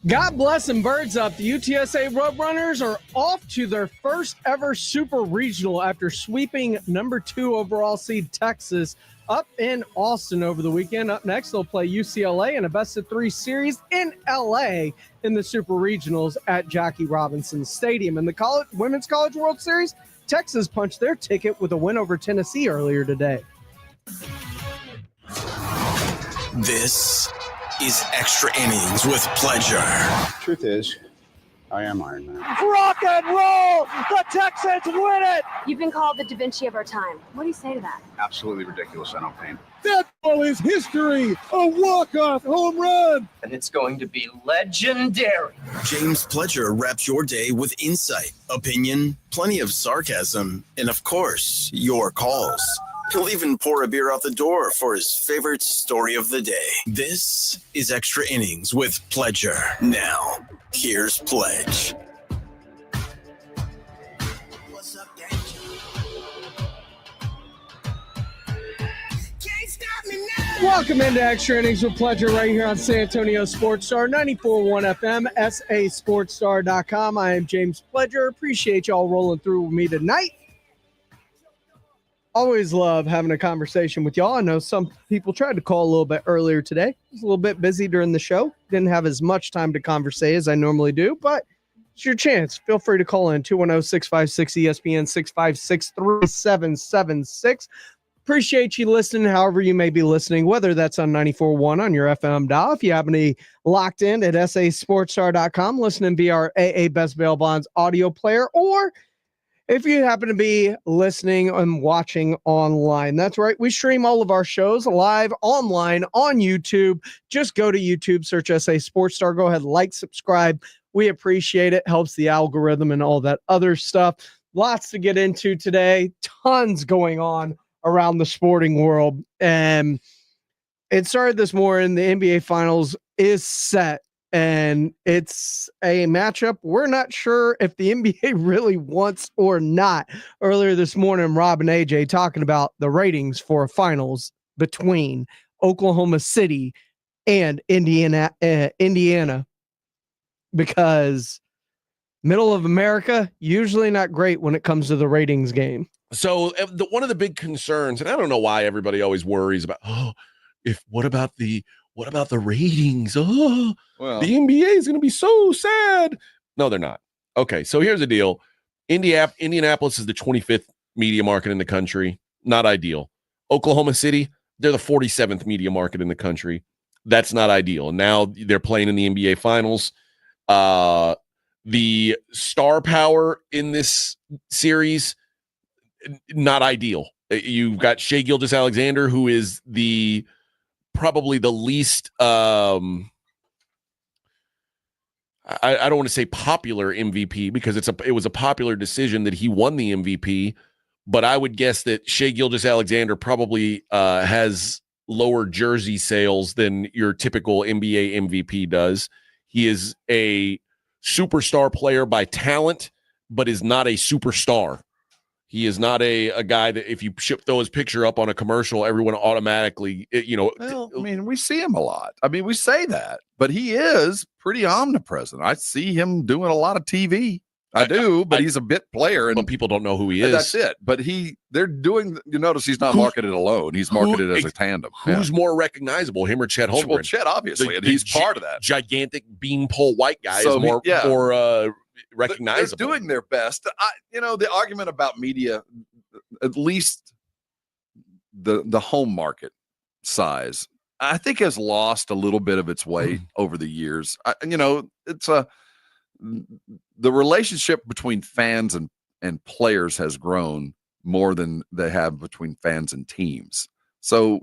God bless and birds up. The UTSA Roadrunners are off to their first ever super regional after sweeping number 2 overall seed Texas up in Austin over the weekend. Up next, they'll play UCLA in a best-of-3 series in LA in the super regionals at Jackie Robinson Stadium. In the Women's College World Series, Texas punched their ticket with a win over Tennessee earlier today. This is Extra Innings with Pleasure. Truth is, I am Iron Man. Rock and roll! The Texans win it! You've been called the Da Vinci of our time. What do you say to that? Absolutely ridiculous. I don't paint. That ball is history! A walk-off home run! And it's going to be legendary. James Pleasure wraps your day with insight, opinion, plenty of sarcasm, and of course, your calls. He'll even pour a beer out the door for his favorite story of the day. This is Extra Innings with Pleasure. Now, here's Pledge. What's up, gang? Can't stop me now. Welcome into Extra Innings with Pleasure right here on San Antonio Sports Star, 94.1 FM, sasportstar.com. I am James Pleasure. Appreciate y'all rolling through with me tonight. Always love having a conversation with y'all. I know some people tried to call a little bit earlier today. I was a little bit busy during the show. Didn't have as much time to converse as I normally do, but it's your chance. Feel free to call in 210-656-ESPN, 656-3776. Appreciate you listening, however you may be listening, whether that's on 94.1 on your FM dial. If you happen to be locked in at sasportstar.com, listening via our AA Best Bail Bonds audio player, or if you happen to be listening and watching online. That's right. We stream all of our shows live online on YouTube. Just go to YouTube, search SA Sports Star. Go ahead, like, subscribe. We appreciate it. Helps the algorithm and all that other stuff. Lots to get into today. Tons going on around the sporting world. And it started this morning. The NBA Finals is set. And it's a matchup we're not sure if the NBA really wants or not. Earlier this morning, Rob and AJ talking about the ratings for a finals between Oklahoma City and Indiana, because middle of America, usually not great when it comes to the ratings game. So one of the big concerns, and I don't know why everybody always worries about, what about the ratings? Well, the NBA is going to be so sad. No, they're not. Okay, so here's the deal. Indianapolis is the 25th media market in the country. Not ideal. Oklahoma City, they're the 47th media market in the country. That's not ideal. And now they're playing in the NBA Finals. The star power in this series, not ideal. You've got Shai Gilgeous-Alexander, who is probably the least I don't want to say popular MVP, because it was a popular decision that he won the MVP, but I would guess that Shai Gilgeous-Alexander probably has lower jersey sales than your typical NBA MVP does. He is a superstar player by talent, but is not a superstar. He is not a guy that if you throw his picture up on a commercial, everyone automatically, Well, I mean, we see him a lot. I mean, we say that, but he is pretty omnipresent. I see him doing a lot of TV. I do, but he's a bit player, and people don't know who he is. That's it. But they're doing. You notice he's not marketed alone. He's marketed as a tandem. Who's more recognizable, him or Chet Holmgren? Well, Chet, obviously, and he's part of that. Gigantic beanpole white guy is more recognizable. They're doing their best. The argument about media, at least the home market size, I think has lost a little bit of its weight over the years. It's the relationship between fans and players has grown more than they have between fans and teams. So,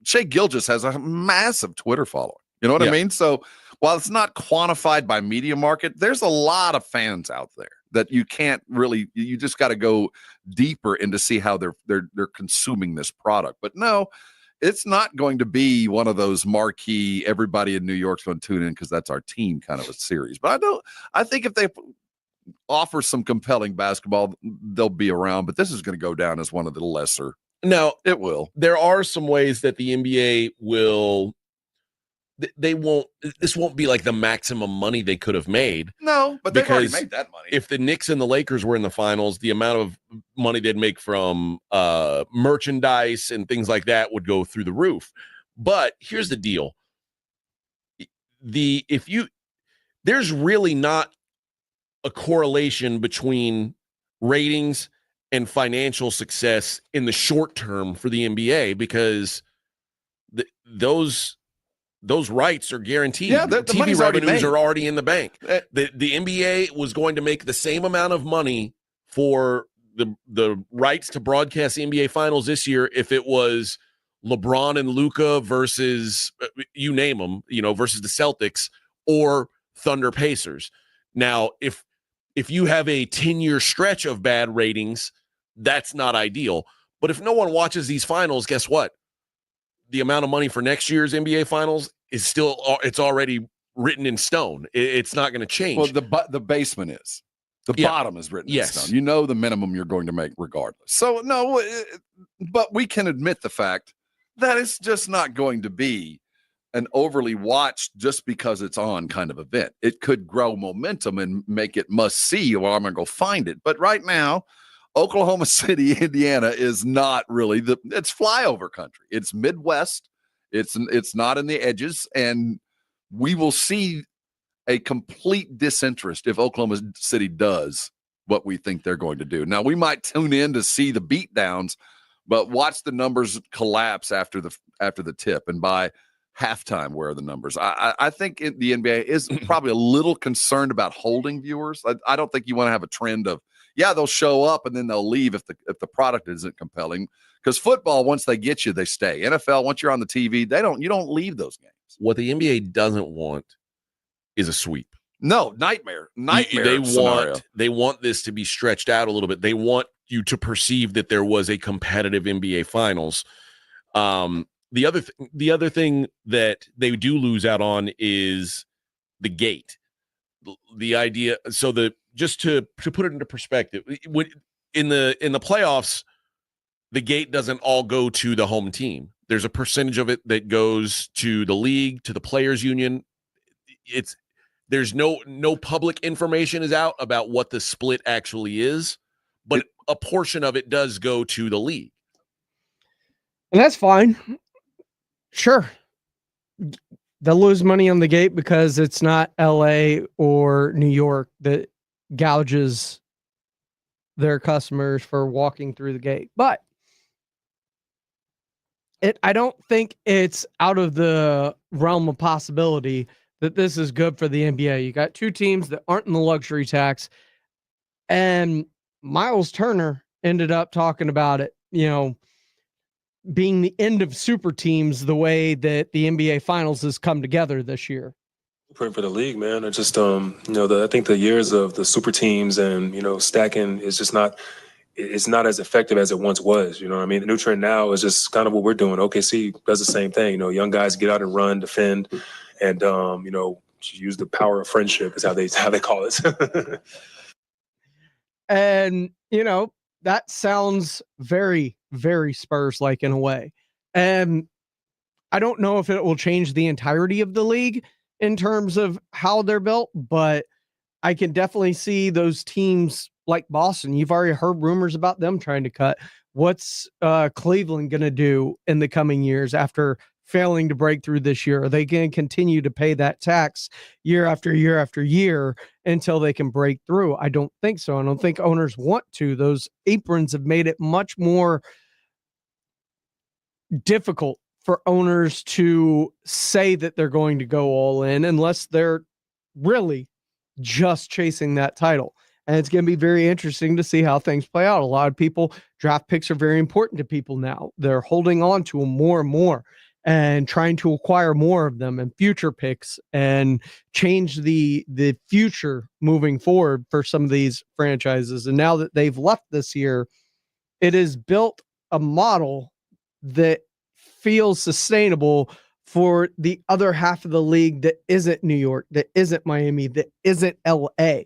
Shai Gilgeous has a massive Twitter following. You know what I mean? So while it's not quantified by media market, there's a lot of fans out there that you can't really, you just got to go deeper into see how they're consuming this product. But no, it's not going to be one of those marquee, everybody in New York's going to tune in because that's our team kind of a series. But I think if they offer some compelling basketball, they'll be around. But this is going to go down as one of the lesser. No, it will. There are some ways that the NBA will they won't. This won't be like the maximum money they could have made. No, but they've already Because made that money. If the Knicks and the Lakers were in the finals, the amount of money they'd make from merchandise and things like that would go through the roof. But here's the deal: there's really not a correlation between ratings and financial success in the short term for the NBA, because those rights are guaranteed. Yeah, the TV money's already revenues made. are already in the bank. The NBA was going to make the same amount of money for the rights to broadcast the NBA finals this year if it was LeBron and Luka versus you name them, versus the Celtics or Thunder Pacers. Now, if you have a 10-year stretch of bad ratings, that's not ideal. But if no one watches these finals, guess what? The amount of money for next year's NBA finals is still, it's already written in stone. It's not going to change. Well, the basement is. The bottom is written in stone. You know the minimum you're going to make regardless. So, no, but we can admit the fact that it's just not going to be an overly watched just because it's on kind of event. It could grow momentum and make it must see. Well, I'm going to go find it. But right now, Oklahoma City, Indiana is not really it's flyover country. It's Midwest. It's not in the edges. And we will see a complete disinterest if Oklahoma City does what we think they're going to do. Now, we might tune in to see the beatdowns, but watch the numbers collapse after the tip. And by halftime, where are the numbers? I think the NBA is probably a little concerned about holding viewers. I don't think you want to have a trend of, they'll show up and then they'll leave if the product isn't compelling. Because football, once they get you, they stay. NFL, once you're on the TV, you don't leave those games. What the NBA doesn't want is a sweep. No, nightmare. They want this to be stretched out a little bit. They want you to perceive that there was a competitive NBA finals. The other thing that they do lose out on is the gate. The idea, just to put it into perspective, in the playoffs, the gate doesn't all go to the home team. There's a percentage of it that goes to the league, to the players union. There's no public information is out about what the split actually is, but a portion of it does go to the league. And that's fine. Sure. They'll lose money on the gate because it's not LA or New York that gouges their customers for walking through the gate. But I don't think it's out of the realm of possibility that this is good for the NBA. You got two teams that aren't in the luxury tax, and Miles Turner ended up talking about it, being the end of super teams, the way that the NBA finals has come together this year. For the league, man. I just, I think the years of the super teams and, stacking is just not, it's not as effective as it once was. You know what I mean? The new trend now is just kind of what we're doing. OKC does the same thing. Young guys get out and run, defend, and, use the power of friendship is how they call it. And, that sounds very, very Spurs-like in a way. And I don't know if it will change the entirety of the league in terms of how they're built, but I can definitely see those teams like Boston. You've already heard rumors about them trying to cut. What's Cleveland going to do in the coming years after failing to break through this year? Are they going to continue to pay that tax year after year after year until they can break through? I don't think so. I don't think owners want to. Those aprons have made it much more difficult for owners to say that they're going to go all in unless they're really just chasing that title. And it's going to be very interesting to see how things play out. A lot of people, draft picks are very important to people now. They're holding on to them more and more and trying to acquire more of them and future picks and change the future moving forward for some of these franchises. And now that they've left this year, it has built a model that feels sustainable for the other half of the league that isn't New York, that isn't Miami, that isn't LA,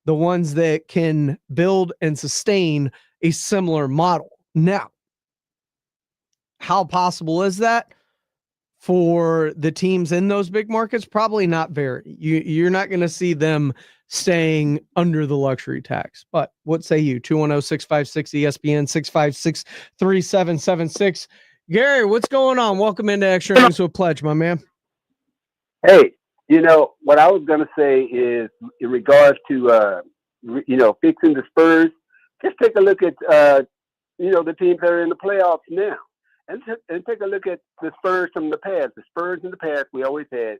the ones that can build and sustain a similar model. Now, how possible is that? for the teams in those big markets? Probably not very. You're not going to see them staying under the luxury tax. But what say you? 210-656-ESPN, 656-3776. Gary, what's going on? Welcome into Extra Innings with Pledge, my man. Hey, what I was going to say is in regards to, fixing the Spurs, just take a look at, the teams that are in the playoffs now. And take a look at the Spurs from the past. The Spurs in the past, we always had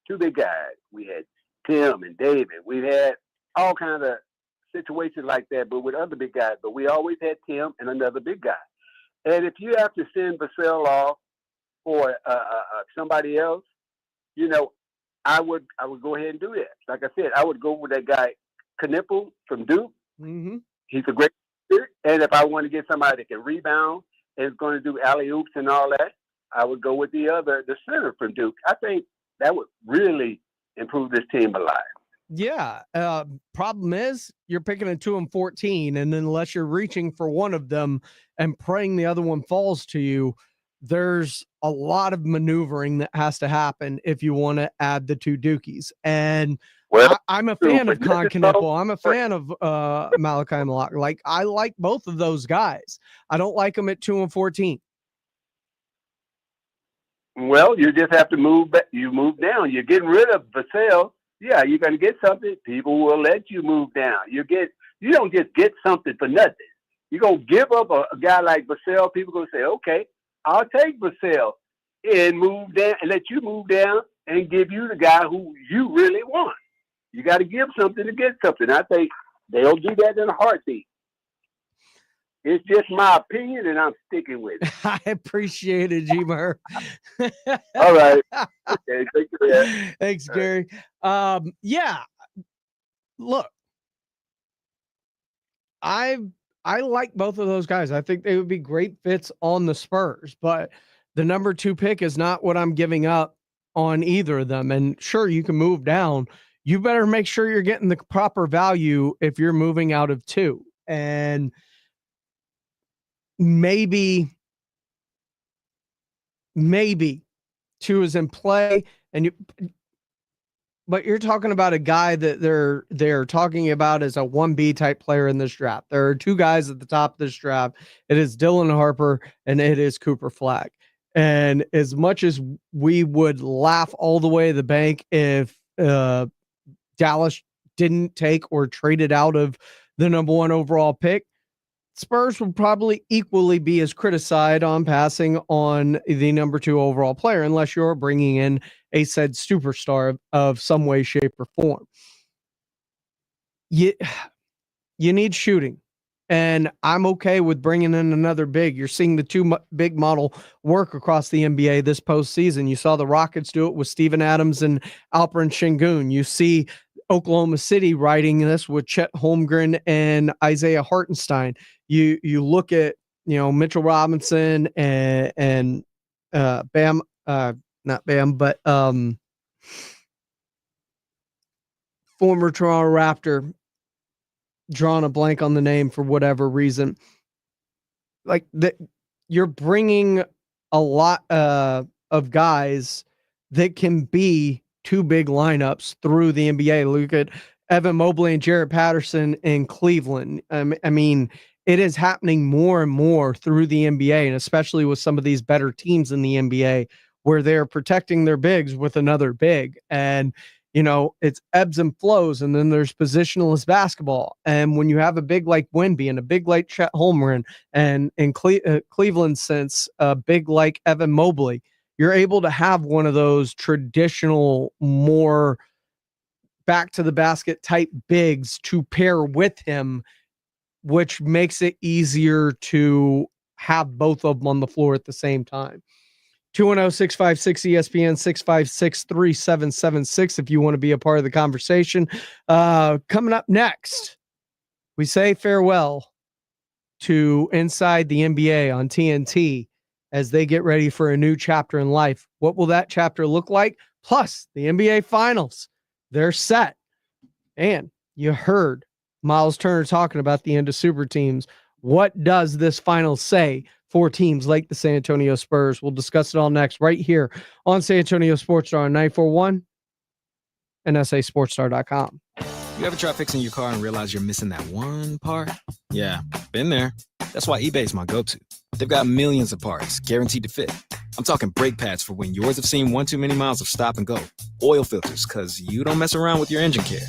two big guys. We had Tim and David. We've had all kinds of situations like that, but with other big guys. But we always had Tim and another big guy. And if you have to send Vassell off for somebody else, I would go ahead and do that. Like I said, I would go with that guy Knipple from Duke. Mm-hmm. He's a great player. And if I want to get somebody that can rebound and is going to do alley-oops and all that, I would go with the center from Duke. I think that would really improve this team a lot. Yeah. Problem is you're picking a 2 and 14, and unless you're reaching for one of them and praying the other one falls to you, there's a lot of maneuvering that has to happen if you want to add the two Dukies. And I'm a fan of Con Knipple. I'm a fan of Malachi Malak. Like, I like both of those guys. I don't like them at 2 and 14. Well, you just have to move back. You move down. You're getting rid of Vassell. Yeah, you're going to get something. People will let you move down. You don't just get something for nothing. You're going to give up a guy like Vassell. People are going to say, okay, I'll take Vassell and move down and let you move down and give you the guy who you really want. You got to give something to get something. I think they'll do that in a heartbeat. It's just my opinion, and I'm sticking with it. I appreciate it, G-Mur. All right. Okay, thank you for that. Thanks, Gary. Yeah. Look, I like both of those guys. I think they would be great fits on the Spurs, but the number 2 pick is not what I'm giving up on either of them. And sure, you can move down. You better make sure you're getting the proper value if you're moving out of 2. And maybe 2 is in play, but you're talking about a guy that they're talking about as a 1B type player in this draft. There are 2 guys at the top of this draft. It is Dylan Harper and it is Cooper Flagg. And as much as we would laugh all the way to the bank if Dallas didn't take or traded out of the number 1 overall pick, Spurs would probably equally be as criticized on passing on the number 2 overall player, unless you're bringing in a said superstar of some way, shape, or form. You need shooting, and I'm okay with bringing in another big. You're seeing the 2 big model work across the NBA this postseason. You saw the Rockets do it with Steven Adams and Alperen Şengün. You see Oklahoma City writing this with Chet Holmgren and Isaiah Hartenstein. You look at Mitchell Robinson and Bam, not Bam, but former Toronto Raptor, drawing a blank on the name for whatever reason. Like that, you're bringing a lot of guys that can be 2 big lineups through the NBA. Look at Evan Mobley and Jared Patterson in Cleveland. I mean, it is happening more and more through the NBA, and especially with some of these better teams in the NBA where they're protecting their bigs with another big. And, it's ebbs and flows, and then there's positionless basketball. And when you have a big like Wemby and a big like Chet Holmgren, and in Cleveland sense, a big like Evan Mobley, you're able to have one of those traditional, more back to the basket type bigs to pair with him, which makes it easier to have both of them on the floor at the same time. 210-656-ESPN, 656-3776 if you want to be a part of the conversation. Coming up next, we say farewell to Inside the NBA on TNT as they get ready for a new chapter in life. What will that chapter look like? Plus, the NBA Finals, they're set. And you heard Miles Turner talking about the end of super teams What does this final say for teams like the San Antonio Spurs? We'll discuss it all next right here on San Antonio Sports Star on 941 and sasportstar.com. You ever try fixing your car and realize you're missing that one part? Yeah, been there. That's why eBay's my go-to. They've got millions of parts guaranteed to fit. I'm talking brake pads for when yours have seen one too many miles of stop and go. Oil filters, because you don't mess around with your engine care.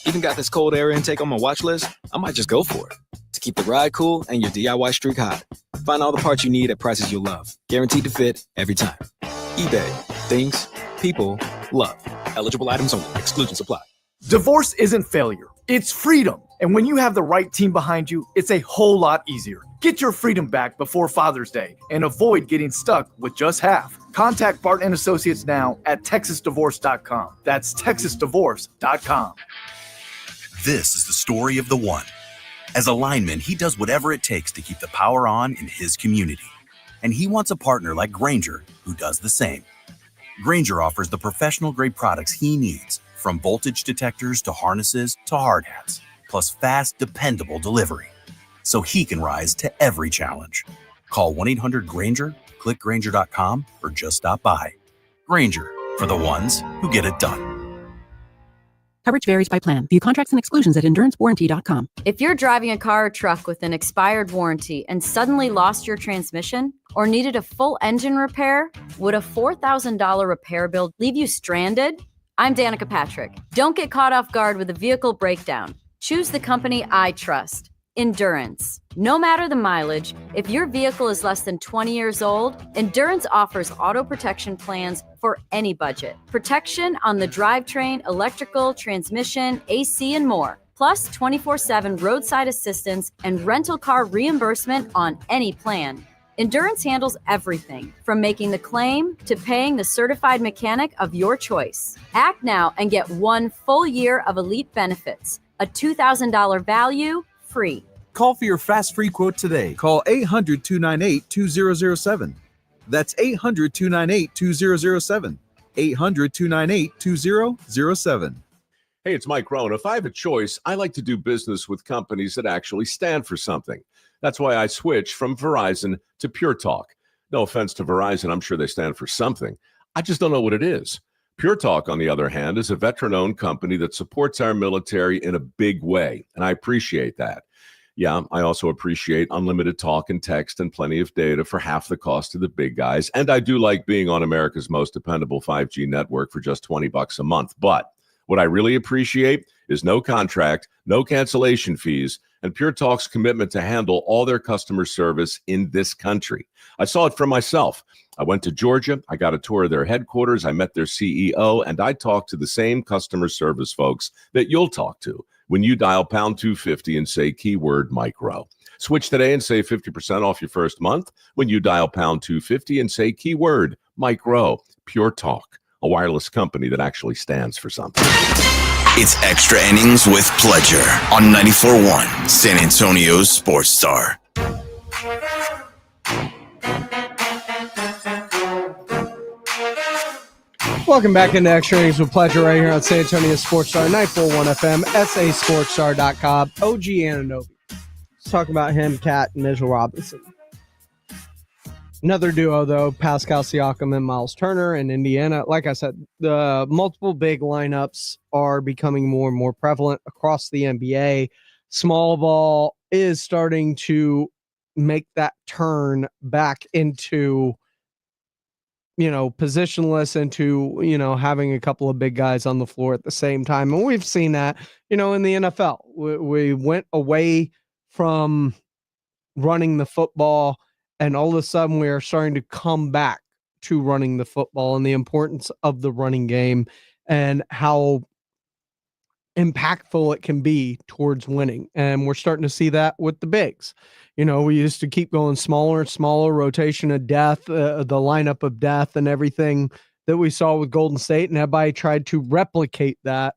Even got this cold air intake on my watch list. I might just go for it. To keep the ride cool and your DIY streak hot. Find all the parts you need at prices you'll love. Guaranteed to fit every time. eBay. Things. People. Love. Eligible items only. Exclusions apply. Divorce isn't failure. It's freedom. And when you have the right team behind you, it's a whole lot easier. Get your freedom back before Father's Day and avoid getting stuck with just half. Contact Barton & Associates now at texasdivorce.com. That's texasdivorce.com. This is the story of the one. As a lineman, he does whatever it takes to keep the power on in his community. And he wants a partner like Grainger who does the same. Grainger offers the professional-grade products he needs, from voltage detectors to harnesses to hard hats, plus fast, dependable delivery, so he can rise to every challenge. Call 1-800-GRAINGER, click Grainger.com, or just stop by. Grainger, for the ones who get it done. Coverage varies by plan. View contracts and exclusions at endurancewarranty.com. If you're driving a car or truck with an expired warranty and suddenly lost your transmission or needed a full engine repair, would a $4,000 repair bill leave you stranded? I'm Danica Patrick. Don't get caught off guard with a vehicle breakdown. Choose the company I trust, Endurance. No matter the mileage, if your vehicle is less than 20 years old, Endurance offers auto protection plans for any budget. Protection on the drivetrain, electrical, transmission, AC, and more. Plus 24/7 roadside assistance and rental car reimbursement on any plan. Endurance handles everything from making the claim to paying the certified mechanic of your choice. Act now and get 1 full year of elite benefits, a $2,000 value, free. Call for your fast free quote today. Call 800-298-2007. That's 800-298-2007. 800-298-2007. Hey, it's Mike Rohn. If I have a choice, I like to do business with companies that actually stand for something. That's why I switched from Verizon to Pure Talk. No offense to Verizon, I'm sure they stand for something. I just don't know what it is. Pure Talk, on the other hand, is a veteran-owned company that supports our military in a big way, and I appreciate that. Yeah, I also appreciate unlimited talk and text and plenty of data for half the cost of the big guys, and I do like being on America's most dependable 5G network for just $20 a month. But what I really appreciate is no contract, no cancellation fees, and Pure Talk's commitment to handle all their customer service in this country. I saw it for myself. I went to Georgia, I got a tour of their headquarters, I met their CEO, and I talked to the same customer service folks that you'll talk to when you dial pound 250 and say keyword micro. Switch today and save 50% off your first month when you dial pound 250 and say keyword micro. Pure Talk, a wireless company that actually stands for something. It's Extra Innings with Pledger on 94.1 San Antonio's Sports Star. Welcome back into Extra Innings with Pledger right here on San Antonio Sports Star, 941 FM, sasportstar.com. OG Anunoby. Let's talk about him, Cat, and Mitchell Robinson. Another duo, though, Pascal Siakam and Miles Turner in Indiana. Like I said, the multiple big lineups are becoming more and more prevalent across the NBA. Small ball is starting to make that turn back into, positionless, into, having a couple of big guys on the floor at the same time. And we've seen that, in the NFL. We went away from running the football, and all of a sudden we are starting to come back to running the football and the importance of the running game and how impactful it can be towards winning. And we're starting to see that with the bigs. We used to keep going smaller and smaller, rotation of death, the lineup of death and everything that we saw with Golden State. And everybody tried to replicate that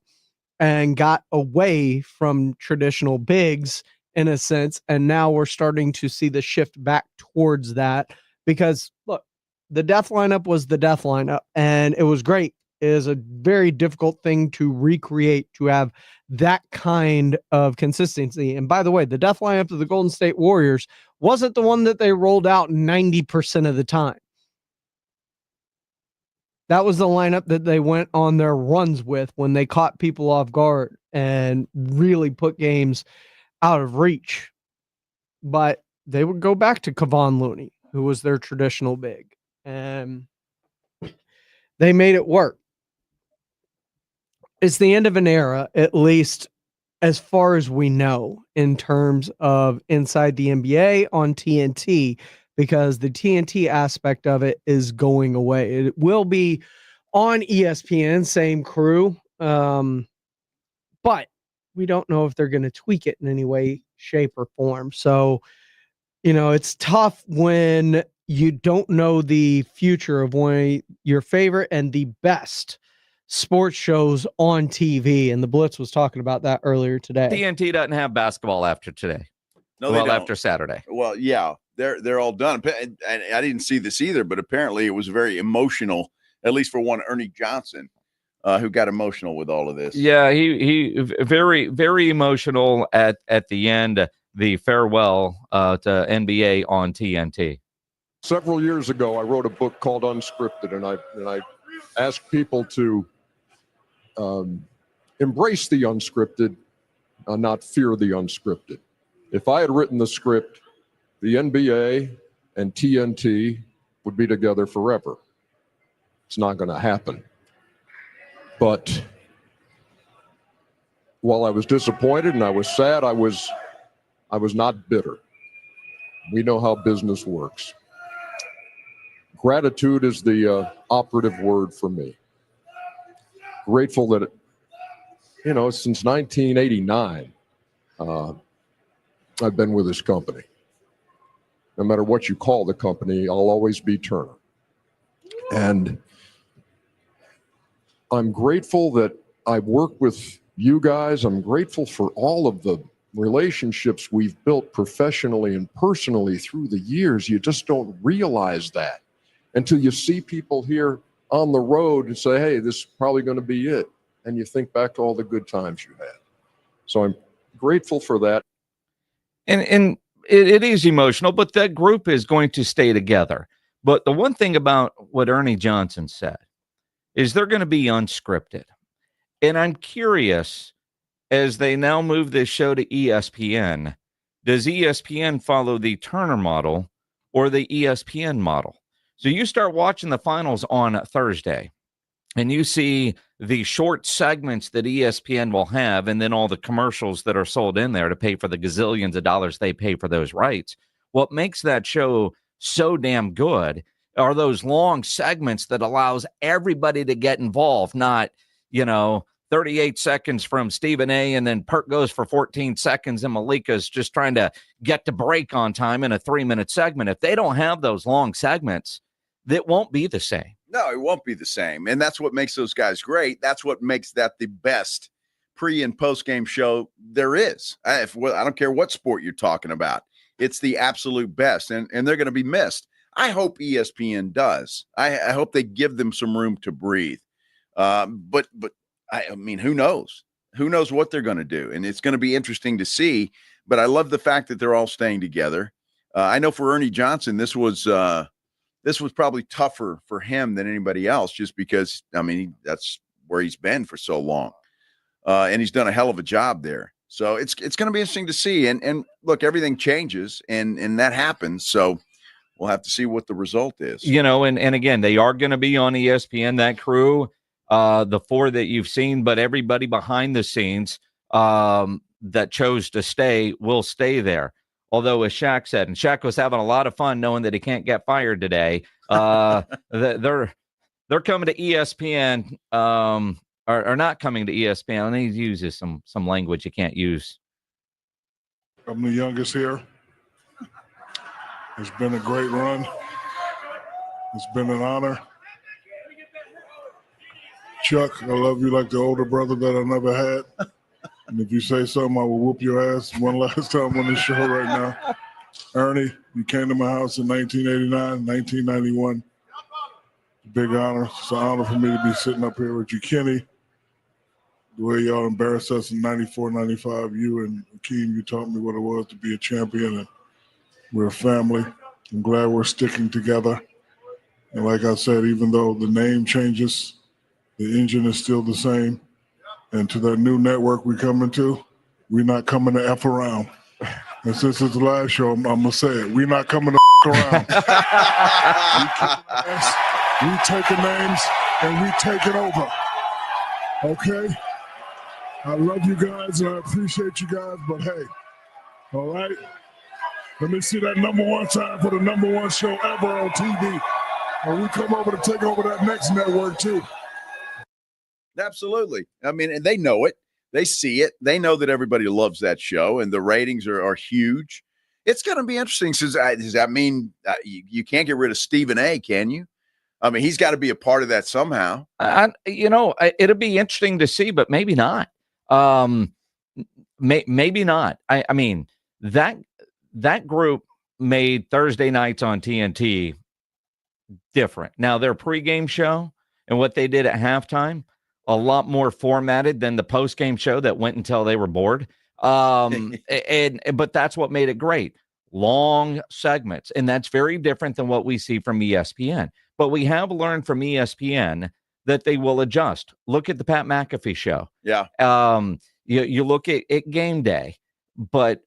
and got away from traditional bigs in a sense. And now we're starting to see the shift back towards that because, look, the death lineup was the death lineup, and it was great is a very difficult thing to recreate, to have that kind of consistency. And by the way, the death lineup of the Golden State Warriors wasn't the one that they rolled out 90% of the time. That was the lineup that they went on their runs with when they caught people off guard and really put games out of reach. But they would go back to Kevon Looney, who was their traditional big, and they made it work. It's the end of an era, at least as far as we know, in terms of inside the NBA on TNT, because the TNT aspect of it is going away. It will be on ESPN, same crew, but we don't know if they're going to tweak it in any way, shape, or form. So, it's tough when you don't know the future of one of your favorite and the best sports shows on TV. And the Blitz was talking about that earlier today. TNT doesn't have basketball after today. No, they don't. After Saturday. Well, yeah, they're all done. And I didn't see this either, but apparently it was very emotional, at least for one Ernie Johnson, who got emotional with all of this. Yeah, he very, very emotional at the end, the farewell to NBA on TNT. Several years ago, I wrote a book called Unscripted, and I asked people to embrace the unscripted, not fear the unscripted. If I had written the script, the NBA and TNT would be together forever. It's not going to happen. But while I was disappointed and I was sad, I was not bitter. We know how business works. Gratitude is the operative word for me. Grateful that, since 1989, I've been with this company. No matter what you call the company, I'll always be Turner. And I'm grateful that I work with you guys. I'm grateful for all of the relationships we've built professionally and personally through the years. You just don't realize that until you see people here on the road and say, hey, this is probably going to be it. And you think back to all the good times you had. So I'm grateful for that. And it is emotional, but that group is going to stay together. But the one thing about what Ernie Johnson said is they're going to be unscripted. And I'm curious, as they now move this show to ESPN, does ESPN follow the Turner model or the ESPN model? So you start watching the finals on Thursday, and you see the short segments that ESPN will have, and then all the commercials that are sold in there to pay for the gazillions of dollars they pay for those rights. What makes that show so damn good are those long segments that allows everybody to get involved, not, 38 seconds from Stephen A. and then Perk goes for 14 seconds and Malika's just trying to get to break on time in a 3-minute segment. If they don't have those long segments, that won't be the same. No, it won't be the same. And that's what makes those guys great. That's what makes that the best pre and post game show there is. I don't care what sport you're talking about. It's the absolute best. And they're going to be missed. I hope ESPN does. I hope they give them some room to breathe. But I mean, who knows? Who knows what they're going to do? And it's going to be interesting to see. But I love the fact that they're all staying together. I know for Ernie Johnson, this was probably tougher for him than anybody else, just because, that's where he's been for so long. And he's done a hell of a job there. So it's going to be interesting to see. And look, everything changes and that happens. So we'll have to see what the result is. And again, they are going to be on ESPN, that crew, the 4 that you've seen, but everybody behind the scenes that chose to stay will stay there. Although, as Shaq said, and Shaq was having a lot of fun knowing that he can't get fired today, they're coming to ESPN, or not coming to ESPN. And he uses some language you can't use. I'm the youngest here. It's been a great run. It's been an honor. Chuck, I love you like the older brother that I never had. And if you say something, I will whoop your ass one last time on the show right now. Ernie, you came to my house in 1989, 1991. Big honor. It's an honor for me to be sitting up here with you, Kenny. The way y'all embarrassed us in 94, 95, you and Akeem, you taught me what it was to be a champion, and we're a family. I'm glad we're sticking together. And like I said, even though the name changes, the engine is still the same. And to that new network we're coming to, we're not coming to F around. And since it's the last show, I'm going to say it. We're not coming to around. We taking names and we taking over. Okay? I love you guys and I appreciate you guys, but hey, all right? Let me see that #1 time for the #1 show ever on TV. And we come over to take over that next network too. Absolutely. I mean, and they know it. They see it. They know that everybody loves that show, and the ratings are huge. It's going to be interesting. Does that mean you can't get rid of Stephen A., can you? I mean, he's got to be a part of that somehow. It'll be interesting to see, but maybe not. Maybe not. I mean, that group made Thursday nights on TNT different. Now, their pregame show and what they did at halftime, a lot more formatted than the postgame show that went until they were bored. But that's what made it great. Long segments. And that's very different than what we see from ESPN. But we have learned from ESPN that they will adjust. Look at the Pat McAfee show. Yeah. You look at Game Day. But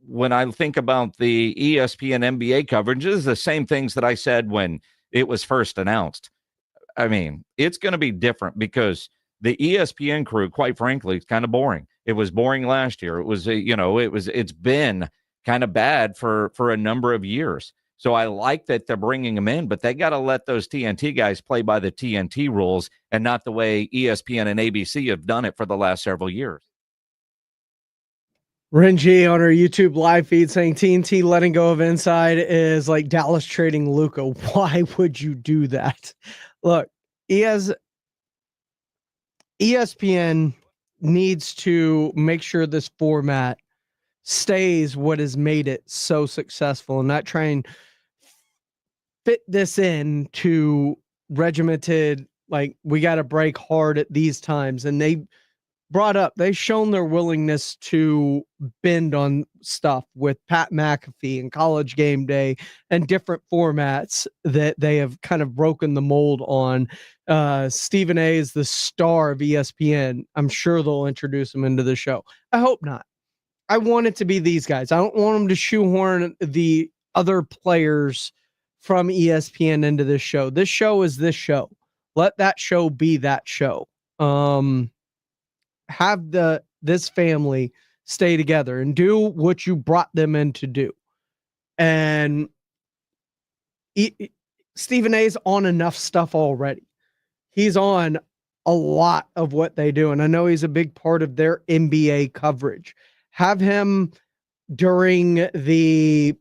when I think about the ESPN NBA coverage, this is the same things that I said when it was first announced. I mean, it's going to be different because the ESPN crew, quite frankly, is kind of boring. It was boring last year. It was, it's been kind of bad for a number of years. So I like that they're bringing them in, but they got to let those TNT guys play by the TNT rules and not the way ESPN and ABC have done it for the last several years. Renji on our YouTube live feed saying TNT letting go of Inside is like Dallas trading Luka. Why would you do that? Look, ESPN needs to make sure this format stays what has made it so successful and not try and fit this in to regimented, like we got to break hard at these times. And they've shown their willingness to bend on stuff with Pat McAfee and College Game Day and different formats that they have kind of broken the mold on. Stephen A is the star of ESPN. I'm sure they'll introduce him into the show. I hope not. I want it to be these guys. I don't want them to shoehorn the other players from ESPN into this show. This show is this show. Let that show be that show. Have this family stay together and do what you brought them in to do. And Stephen A's on enough stuff already. He's on a lot of what they do. And I know he's a big part of their NBA coverage. Have him during the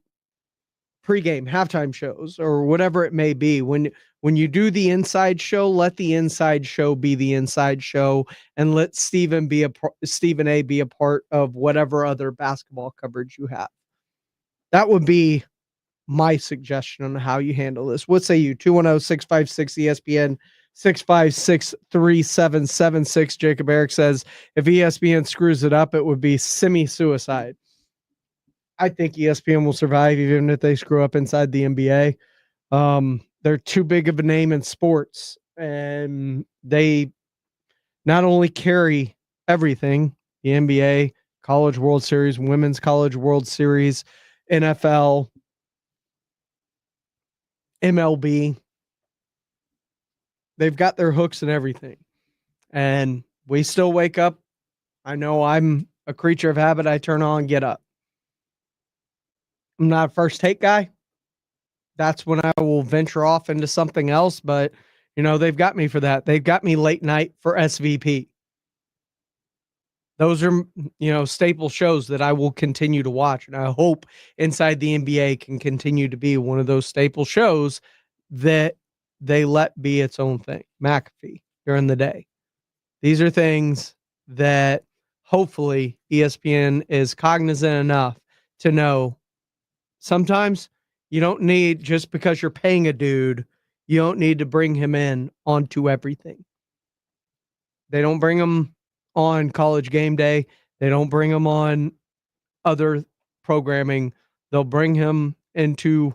pregame, halftime shows, or whatever it may be. When you do the inside show, let the inside show be the inside show, and let Stephen A be a part of whatever other basketball coverage you have. That would be my suggestion on how you handle this. What say you? 210-656-ESPN, 656-3776. Jacob Eric says, if ESPN screws it up, it would be semi-suicide. I think ESPN will survive even if they screw up inside the NBA. They're too big of a name in sports, and they not only carry everything, the NBA, College World Series, Women's College World Series, NFL, MLB. They've got their hooks and everything. And we still wake up. I know I'm a creature of habit. I turn on, get up. I'm not a first take guy. That's when I will venture off into something else. But, they've got me for that. They've got me late night for SVP. Those are, staple shows that I will continue to watch. And I hope Inside the NBA can continue to be one of those staple shows that they let be its own thing. McAfee during the day. These are things that hopefully ESPN is cognizant enough to know sometimes you don't need, just because you're paying a dude, You don't need to bring him in onto everything. They don't bring him on College Game Day. They don't bring him on other programming. They'll bring him into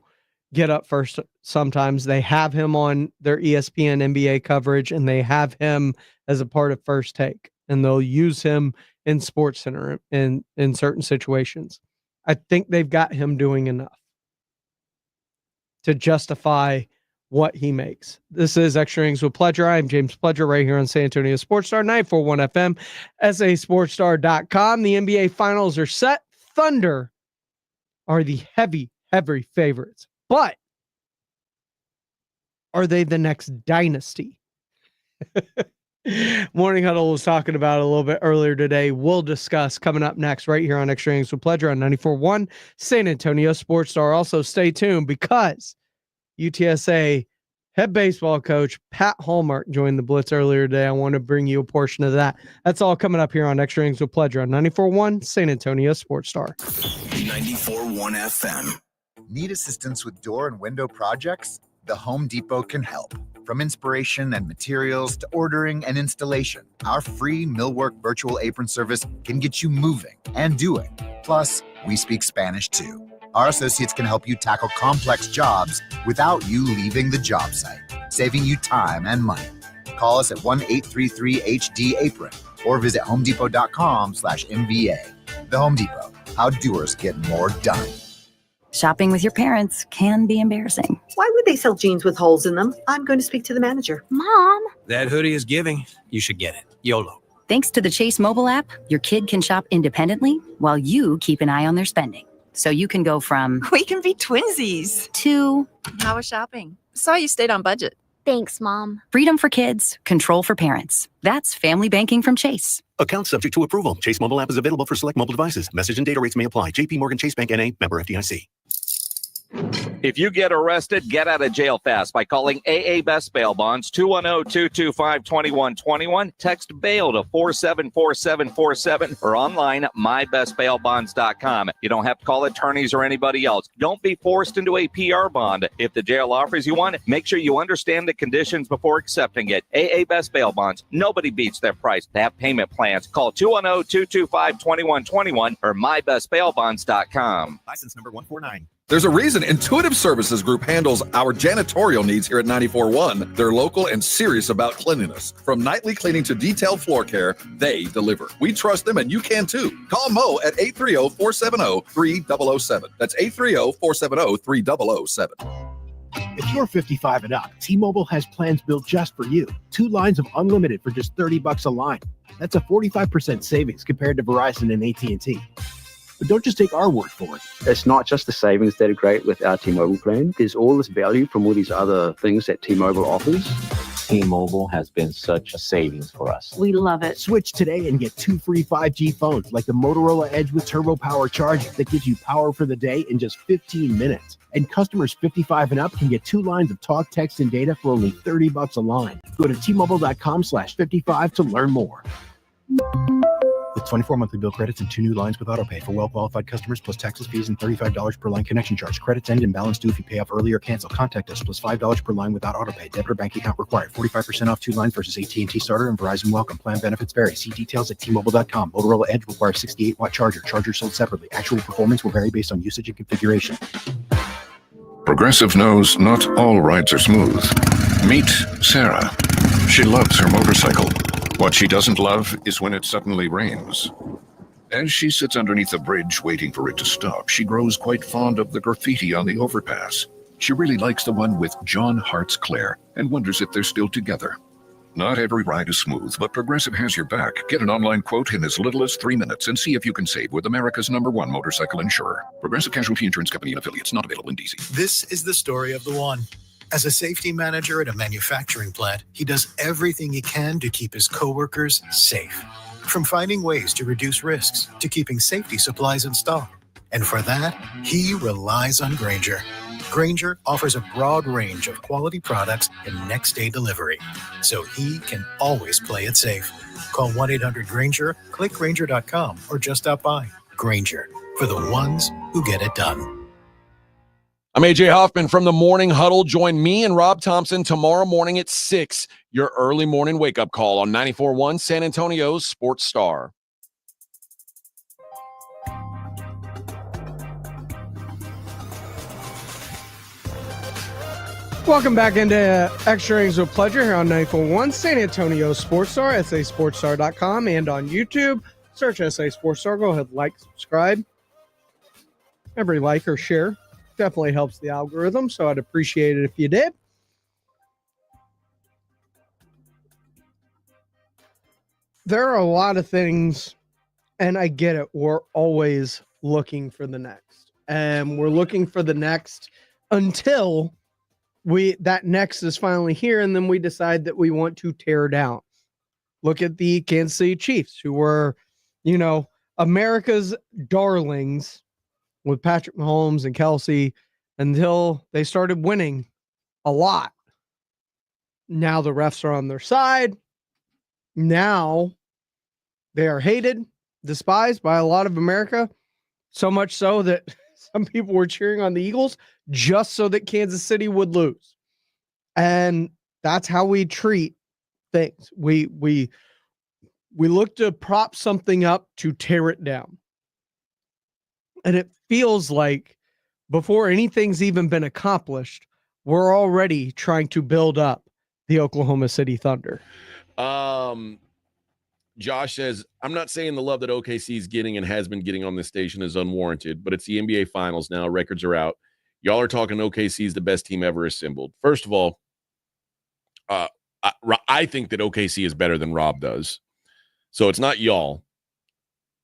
Get Up First. Sometimes they have him on their ESPN NBA coverage, and they have him as a part of First Take, and they'll use him in Sports Center in certain situations. I think they've got him doing enough to justify what he makes. This is Extra Innings with Pledger. I'm James Pledger right here on San Antonio Sports Star 941 FM, SASportsStar.com. The NBA Finals are set. Thunder are the heavy favorites, but are they the next dynasty? Morning Huddle was talking about it a little bit earlier today. We'll discuss coming up next right here on Extra Innings with Pledger on 94.1 San Antonio Sports Star. Also stay tuned because UTSA head baseball coach Pat Hallmark joined the Blitz earlier today. I want to bring you a portion of that. That's all coming up here on Extra Innings with Pledger on 94.1 San Antonio Sports Star. 94.1 FM. Need assistance with door and window projects? The Home Depot can help. From inspiration and materials to ordering and installation, our free millwork virtual apron service can get you moving and doing. Plus, we speak Spanish too. Our associates can help you tackle complex jobs without you leaving the job site, saving you time and money. Call us at 1-833-HD-APRON or visit homedepot.com/MVA. The Home Depot, how doers get more done. Shopping with your parents can be embarrassing. Why would they sell jeans with holes in them? I'm going to speak to the manager. Mom! That hoodie is giving. You should get it. YOLO. Thanks to the Chase mobile app, your kid can shop independently while you keep an eye on their spending. So you can go from we can be twinsies to how was shopping? Saw you stayed on budget. Thanks, Mom. Freedom for kids, control for parents. That's family banking from Chase. Account subject to approval. Chase mobile app is available for select mobile devices. Message and data rates may apply. JP Morgan Chase Bank N.A. member FDIC. If you get arrested, get out of jail fast by calling AA Best Bail Bonds, 210-225-2121. Text bail to 474747 or online at mybestbailbonds.com. You don't have to call attorneys or anybody else. Don't be forced into a PR bond. If the jail offers you one, make sure you understand the conditions before accepting it. AA Best Bail Bonds. Nobody beats their price. They have payment plans. Call 210-225-2121 or mybestbailbonds.com. License number 149. There's a reason Intuitive Services Group handles our janitorial needs here at 94.1. They're local and serious about cleanliness. From nightly cleaning to detailed floor care, they deliver. We trust them and you can too. Call Mo at 830-470-3007. That's 830-470-3007. If you're 55 and up, T-Mobile has plans built just for you. 2 lines of unlimited for just $30 a line. That's a 45% savings compared to Verizon and AT&T. But don't just take our word for it. It's not just the savings that are great with our T-Mobile plan. There's all this value from all these other things that T-Mobile offers. T-Mobile has been such a savings for us. We love it. Switch today and get 2 free 5G phones like the Motorola Edge with Turbo Power charging that gives you power for the day in just 15 minutes. And customers 55 and up can get 2 lines of talk, text, and data for only $30 a line. Go to T-Mobile.com/55 to learn more. With 24 monthly bill credits and 2 new lines with autopay for well-qualified customers plus taxes, fees, and $35 per line connection charge. Credits end and balance due if you pay off early or cancel. Contact us plus $5 per line without autopay. Debit or bank account required. 45% off 2 lines versus AT&T Starter and Verizon Welcome. Plan benefits vary. See details at T-Mobile.com. Motorola Edge requires 68-watt charger. Charger sold separately. Actual performance will vary based on usage and configuration. Progressive knows not all rides are smooth. Meet Sarah. She loves her motorcycle. What she doesn't love is when it suddenly rains. As she sits underneath a bridge waiting for it to stop, she grows quite fond of the graffiti on the overpass. She really likes the one with John Hart's Claire and wonders if they're still together. Not every ride is smooth, but Progressive has your back. Get an online quote in as little as 3 minutes and see if you can save with America's #1 motorcycle insurer. Progressive Casualty Insurance Company and affiliates, not available in D.C. This is the story of the one. As a safety manager at a manufacturing plant, he does everything he can to keep his coworkers safe. From finding ways to reduce risks to keeping safety supplies in stock. And for that, he relies on Grainger. Grainger offers a broad range of quality products and next-day delivery, so he can always play it safe. Call 1-800-GRAINGER, click Grainger.com, or just stop by. Grainger, for the ones who get it done. I'm AJ Hoffman from the Morning Huddle. Join me and Rob Thompson tomorrow morning at 6, your early morning wake-up call on 94.1 San Antonio's Sports Star. Welcome back into Extra Innings with Pleasure here on 94.1 San Antonio Sports Star, sasportstar.com, and on YouTube. Search SA Sports Star. Go ahead, like, subscribe. Every like or share definitely helps the algorithm, so I'd appreciate it if you did. There are a lot of things, and I get it. We're always looking for the next, and we're looking for the next until that next is finally here, and then we decide that we want to tear down. Look at the Kansas City Chiefs, who were, America's darlings with Patrick Mahomes and Kelsey until they started winning a lot. Now the refs are on their side. Now they are hated, despised by a lot of America, so much so that some people were cheering on the Eagles just so that Kansas City would lose. And that's how we treat things. We look to prop something up to tear it down. And it feels like before anything's even been accomplished, we're already trying to build up the Oklahoma City Thunder. Josh says, I'm not saying the love that OKC is getting and has been getting on this station is unwarranted, but it's the NBA Finals now. Records are out. Y'all are talking OKC is the best team ever assembled. First of all, I think that OKC is better than Rob does. So it's not y'all.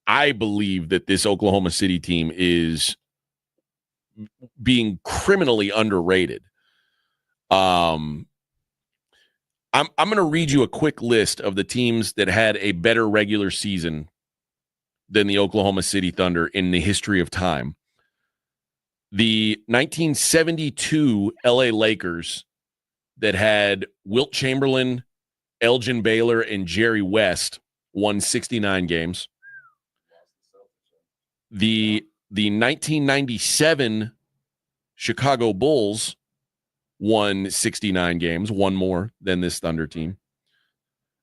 I believe that this Oklahoma City team is being criminally underrated. I'm going to read you a quick list of the teams that had a better regular season than the Oklahoma City Thunder in the history of time. The 1972 LA Lakers that had Wilt Chamberlain, Elgin Baylor, and Jerry West won 69 games. The 1997 Chicago Bulls won 69 games, one more than this Thunder team.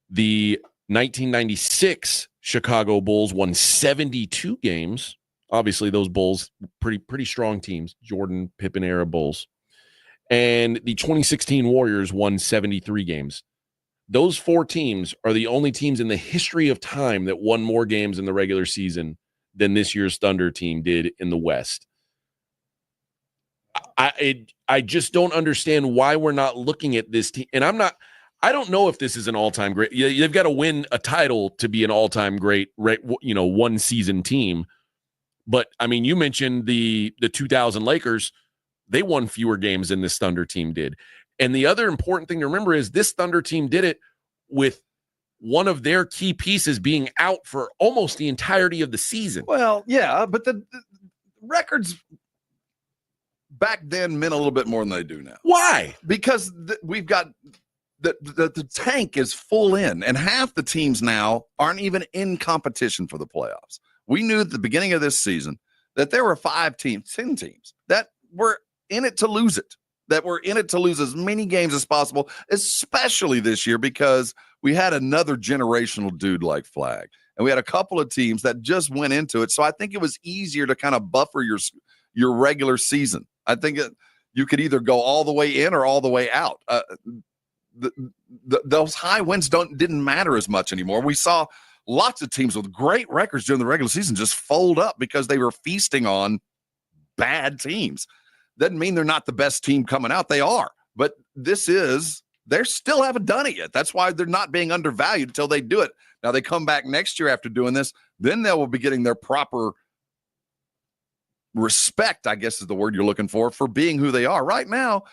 The 1996 Chicago Bulls won 72 games. Obviously, those Bulls, pretty strong teams, Jordan, Pippen era Bulls. And the 2016 Warriors won 73 games. Those four teams are the only teams in the history of time that won more games in the regular season than this year's Thunder team did in the West. I just don't understand why we're not looking at this team. And I don't know if this is an all-time great. They've got to win a title to be an all-time great, one season team. But I mean, you mentioned the 2000 Lakers. They won fewer games than this Thunder team did. And the other important thing to remember is this Thunder team did it with one of their key pieces being out for almost the entirety of the season. Well, yeah, but the records back then meant a little bit more than they do now. Why? Because we've got the tank is full in, and half the teams now aren't even in competition for the playoffs. We knew at the beginning of this season that there were 5 teams, 10 teams that were in it to lose it, that were in it to lose as many games as possible, especially this year because we had another generational dude like Flag. And we had a couple of teams that just went into it. So I think it was easier to kind of buffer your regular season. I think you could either go all the way in or all the way out. Those high wins didn't matter as much anymore. We saw lots of teams with great records during the regular season just fold up because they were feasting on bad teams. Doesn't mean they're not the best team coming out. They are. But they still haven't done it yet. That's why they're not being undervalued until they do it. Now they come back next year after doing this, then they will be getting their proper respect, I guess is the word you're looking for being who they are. Right now,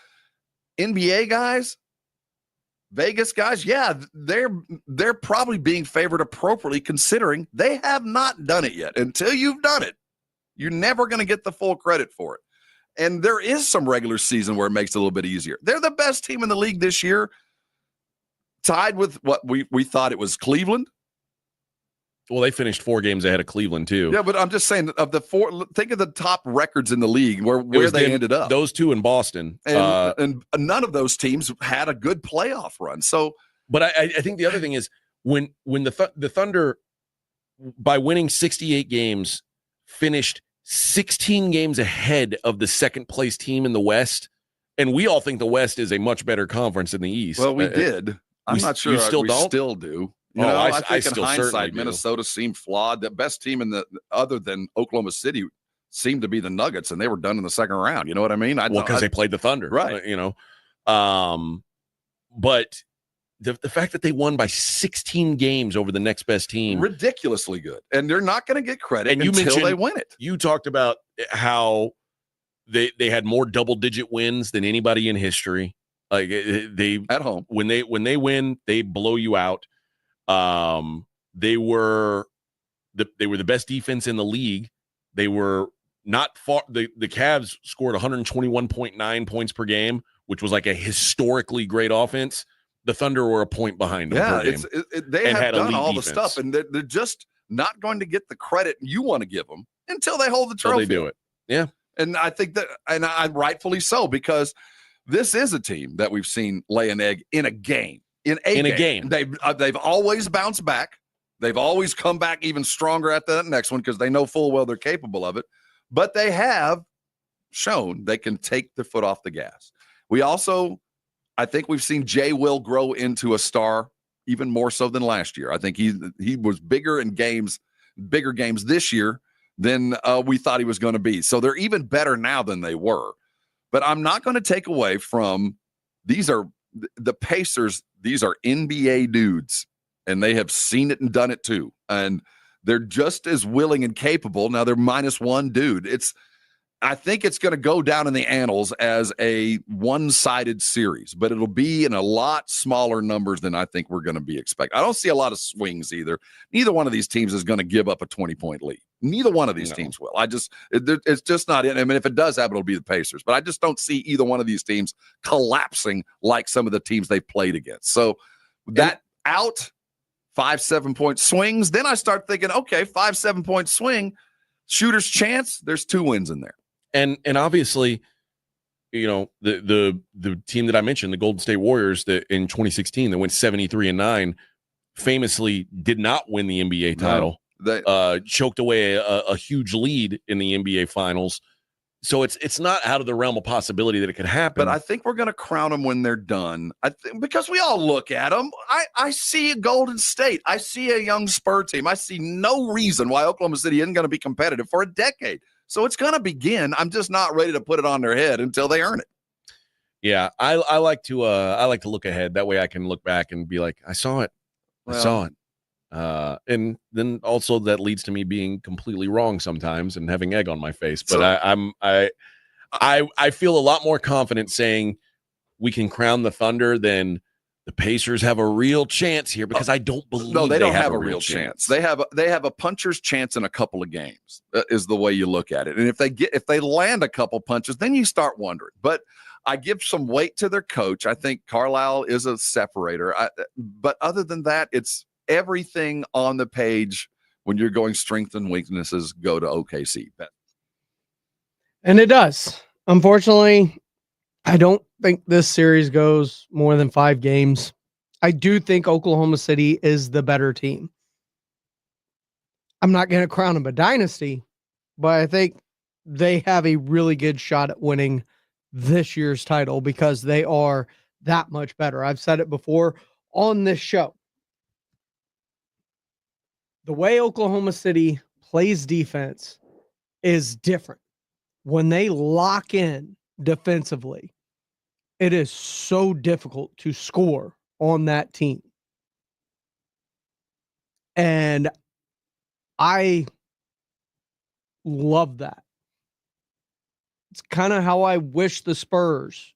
NBA guys, Vegas guys, yeah, they're probably being favored appropriately considering they have not done it yet. Until you've done it, you're never going to get the full credit for it. And there is some regular season where it makes it a little bit easier. They're the best team in the league this year, tied with what we thought it was Cleveland, Well, they finished 4 games ahead of Cleveland too. Yeah, but I'm just saying of the 4, think of the top records in the league where they ended up. Those 2 in Boston. And none of those teams had a good playoff run. So, but I think the other thing is when the Thunder, by winning 68 games, finished 16 games ahead of the second place team in the West. And we all think the West is a much better conference than the East. Well, we did. I'm not sure you still we don't? still do. I think still in hindsight, do. Minnesota seemed flawed. The best team other than Oklahoma City seemed to be the Nuggets, and they were done in the second round. You know what I mean? Because they played the Thunder, right? But the fact that they won by 16 games over the next best team, ridiculously good, and they're not going to get credit and you until mentioned, they win it. You talked about how they had more double-digit wins than anybody in history. Like they at home when they win, they blow you out. They were the best defense in the league. They were not far. The Cavs scored 121.9 points per game, which was like a historically great offense. The Thunder were a point behind them. Yeah, per game they have done all defense. the stuff, and they're just not going to get the credit you want to give them until they hold the trophy. Until they do it. Yeah, and I think that, and I rightfully so, because this is a team that we've seen lay an egg in a game. In a game. They've always bounced back. They've always come back even stronger at the next one because they know full well they're capable of it. But they have shown they can take their foot off the gas. I think we've seen Jay Will grow into a star even more so than last year. I think he was bigger games this year than we thought he was going to be. So they're even better now than they were. But I'm not going to take away from these are the Pacers. These are NBA dudes, and they have seen it and done it too. And they're just as willing and capable. Now they're -1 dude. I think it's going to go down in the annals as a one-sided series, but it'll be in a lot smaller numbers than I think we're going to be expecting. I don't see a lot of swings either. Neither one of these teams is going to give up a 20-point lead. Neither one of these teams will. It's just not in. I mean, if it does happen, it'll be the Pacers, but I just don't see either one of these teams collapsing like some of the teams they've played against. So that 5-7 point swings, then I start thinking, okay, 5-7 point swing, shooter's chance, there's 2 wins in there. And obviously, the team that I mentioned, the Golden State Warriors, that in 2016 that went 73-9, famously did not win the NBA title. They choked away a huge lead in the NBA Finals. So it's not out of the realm of possibility that it could happen. But I think we're going to crown them when they're done. Because we all look at them. I see a Golden State. I see a young Spur team. I see no reason why Oklahoma City isn't going to be competitive for a decade. So it's going to begin. I'm just not ready to put it on their head until they earn it. Yeah, I like to look ahead. That way I can look back and be like, I saw it. And then also that leads to me being completely wrong sometimes and having egg on my face. But I feel a lot more confident saying we can crown the Thunder than the Pacers have a real chance here, because I don't believe they don't have a real chance. They have a puncher's chance in a couple of games is the way you look at it. And if they land a couple punches, then you start wondering. But I give some weight to their coach. I think Carlisle is a separator. But other than that, it's everything on the page. When you're going strengths and weaknesses, go to OKC. And it does. Unfortunately, I don't think this series goes more than 5 games. I do think Oklahoma City is the better team. I'm not going to crown them a dynasty, but I think they have a really good shot at winning this year's title because they are that much better. I've said it before on this show. The way Oklahoma City plays defense is different. When they lock in defensively, it is so difficult to score on that team. And I love that. It's kind of how I wish the Spurs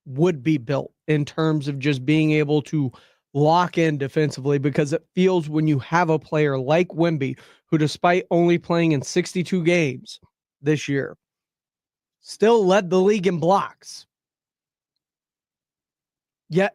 would be built in terms of just being able to lock in defensively, because it feels when you have a player like Wemby, who despite only playing in 62 games this year, still led the league in blocks. Yet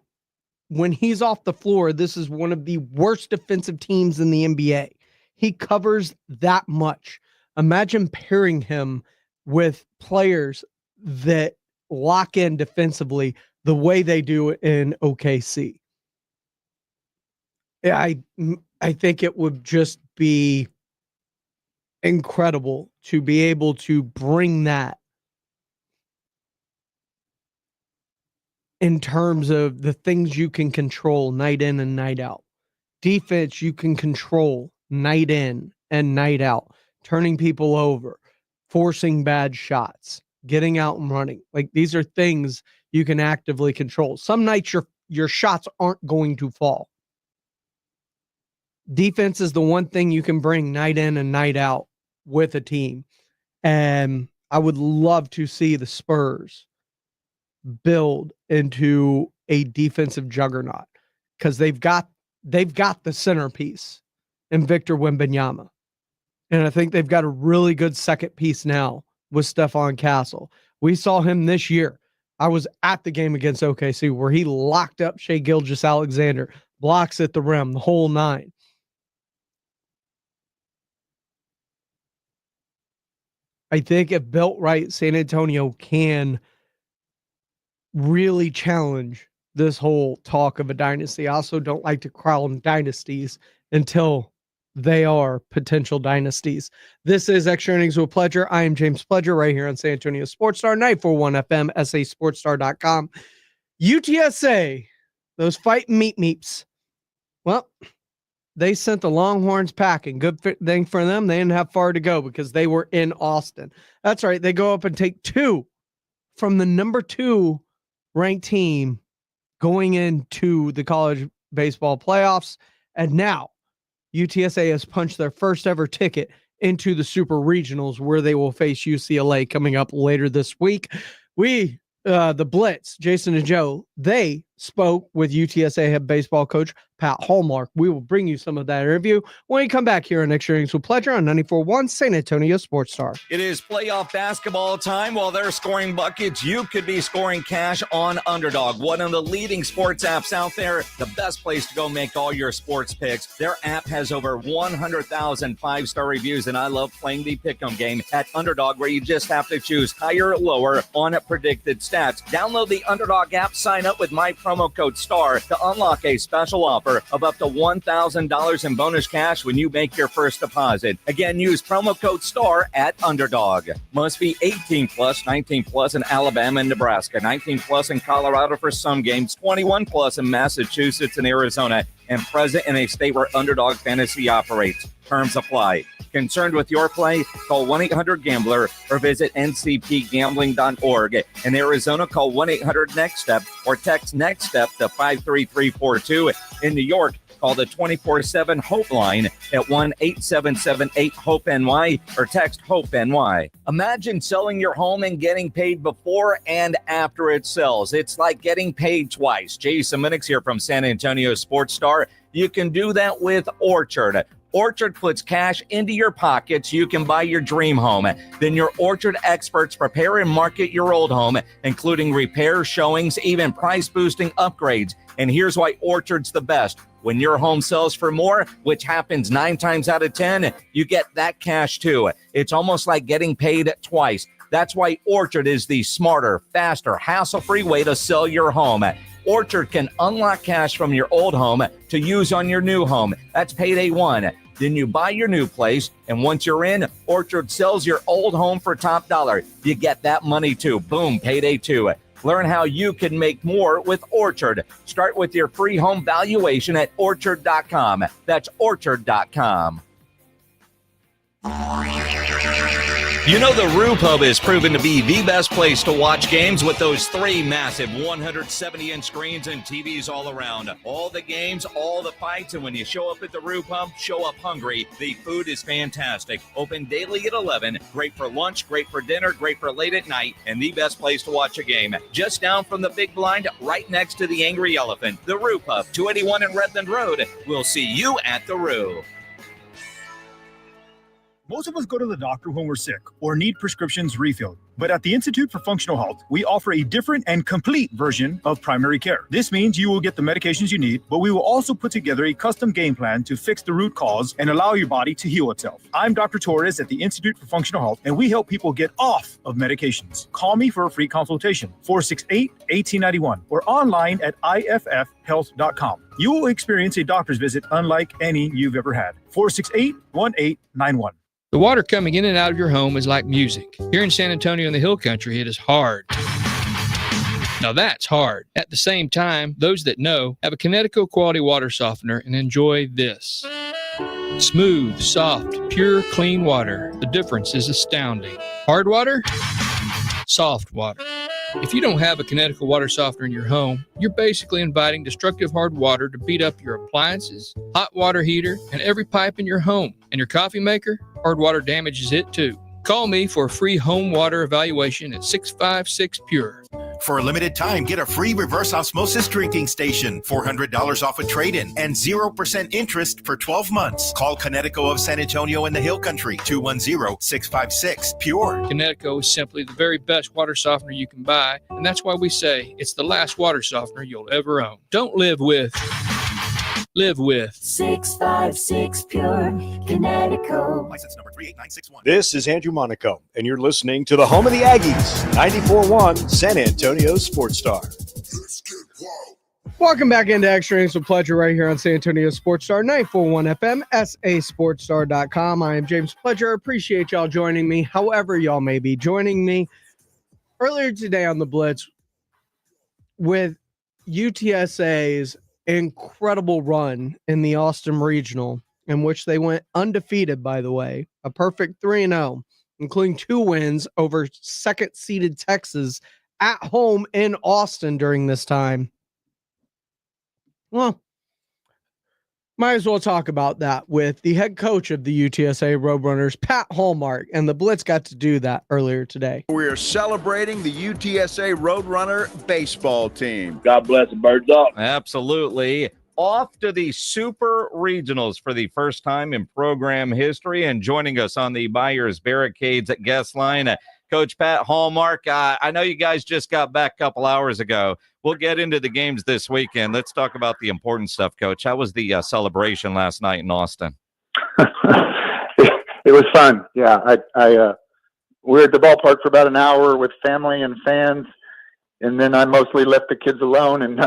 when he's off the floor, this is one of the worst defensive teams in the NBA. He covers that much. Imagine pairing him with players that lock in defensively the way they do in OKC. I think it would just be incredible to be able to bring that in terms of the things you can control night in and night out. Defense you can control night in and night out, turning people over, forcing bad shots, getting out and running. Like, these are things you can actively control. Some nights your shots aren't going to fall. Defense is the one thing you can bring night in and night out with a team. And I would love to see the Spurs build into a defensive juggernaut, because they've got the centerpiece in Victor Wembanyama. And I think they've got a really good second piece now with Stephon Castle. We saw him this year. I was at the game against OKC where he locked up Shai Gilgeous-Alexander, blocks at the rim, the whole nine. I think if built right, San Antonio can really challenge this whole talk of a dynasty. I also don't like to crown dynasties until they are potential dynasties. This is Extra Innings with Pledger. I am James Pledger right here on San Antonio Sports Star, 941 FM, sasportstar.com. UTSA, those fighting meeps. Well, they sent the Longhorns packing. Good thing for them. They didn't have far to go because they were in Austin. That's right. They go up and take 2 from the number 2 ranked team going into the college baseball playoffs. And now UTSA has punched their first ever ticket into the Super Regionals, where they will face UCLA coming up later this week. The Blitz, Jason and Joe, they spoke with UTSA head baseball coach Pat Hallmark. We will bring you some of that interview when we come back here on Extra Innings with Pledger on 94.1 San Antonio Sports Star. It is playoff basketball time. While they're scoring buckets, you could be scoring cash on Underdog, one of the leading sports apps out there, the best place to go make all your sports picks. Their app has over 100,000 five-star reviews, and I love playing the pick'em game at Underdog, where you just have to choose higher or lower on predicted stats. Download the Underdog app, sign up with my promo code STAR to unlock a special offer of up to $1,000 in bonus cash when you make your first deposit. Again, use promo code STAR at Underdog. Must be 18 plus, 19 plus in Alabama and Nebraska, 19 plus in Colorado for some games, 21 plus in Massachusetts and Arizona, and present in a state where Underdog Fantasy operates. Terms apply. Concerned with your play? Call 1-800-GAMBLER or visit ncpgambling.org. In Arizona, call 1-800-NEXT-STEP or text NEXT STEP to 53342. In New York, call the 24/7 Hope line at 1-877-8-HOPE-NY or text HOPE-NY. Imagine selling your home and getting paid before and after it sells. It's like getting paid twice. Jason Minix here from San Antonio Sports Star. You can do that with Orchard. Orchard puts cash into your pockets. You can buy your dream home. Then your Orchard experts prepare and market your old home, including repairs, showings, even price-boosting upgrades. And here's why Orchard's the best. When your home sells for more, which happens 9 times out of 10, you get that cash too. It's almost like getting paid twice. That's why Orchard is the smarter, faster, hassle-free way to sell your home. Orchard can unlock cash from your old home to use on your new home. That's payday 1. Then you buy your new place, and once you're in, Orchard sells your old home for top dollar. You get that money too. Boom, payday 2. Learn how you can make more with Orchard. Start with your free home valuation at Orchard.com. That's Orchard.com. You know, the Roo Pub is proven to be the best place to watch games with those 3 massive 170-inch screens and TVs all around. All the games, all the fights, and when you show up at the Roo Pub, show up hungry. The food is fantastic. Open daily at 11. Great for lunch, great for dinner, great for late at night, and the best place to watch a game. Just down from the big blind, right next to the Angry Elephant. The Roo Pub, 281 in Redland Road. We'll see you at the Roo. Most of us go to the doctor when we're sick or need prescriptions refilled. But at the Institute for Functional Health, we offer a different and complete version of primary care. This means you will get the medications you need, but we will also put together a custom game plan to fix the root cause and allow your body to heal itself. I'm Dr. Torres at the Institute for Functional Health, and we help people get off of medications. Call me for a free consultation, 468-1891, or online at iffhealth.com. You will experience a doctor's visit unlike any you've ever had. 468-1891. The water coming in and out of your home is like music. Here in San Antonio in the Hill Country, it is hard. Now that's hard. At the same time, those that know have a Connecticut quality water softener and enjoy this. Smooth, soft, pure, clean water. The difference is astounding. Hard water, soft water. If you don't have a Connecticut water softener in your home, you're basically inviting destructive hard water to beat up your appliances, hot water heater, and every pipe in your home. And your coffee maker, hard water damages it too. Call me for a free home water evaluation at 656 Pure. For a limited time, get a free reverse osmosis drinking station, $400 off a trade-in, and 0% interest for 12 months. Call Connecticut of San Antonio in the Hill Country, 210-656-PURE. Connecticut is simply the very best water softener you can buy, and that's why we say it's the last water softener you'll ever own. Don't live with 656 Pure Connecticut. License number 38961. This is Andrew Monaco, and you're listening to the home of the Aggies, 94.1 San Antonio Sports Star. Welcome back into Extra Innings with Pleasure right here on San Antonio Sports Star, 94.1 FM, sasportstar.com. I am James Pledger. Appreciate y'all joining me, however y'all may be joining me. Earlier today on the Blitz, with UTSA's incredible run in the Austin Regional, in which they went undefeated, by the way, a perfect 3-0, including 2 wins over second-seeded Texas at home in Austin during this time. Well, might as well talk about that with the head coach of the UTSA Roadrunners, Pat Hallmark, and the Blitz got to do that earlier today. We are celebrating the UTSA Roadrunner baseball team. God bless the birds up. Absolutely. Off to the Super Regionals for the first time in program history, and joining us on the Buyers Barricades at guest line, Coach Pat Hallmark. I know you guys just got back a couple hours ago. We'll get into the games this weekend. Let's talk about the important stuff, Coach. How was the celebration last night in Austin? It was fun. Yeah, we were at the ballpark for about an hour with family and fans, and then I mostly left the kids alone and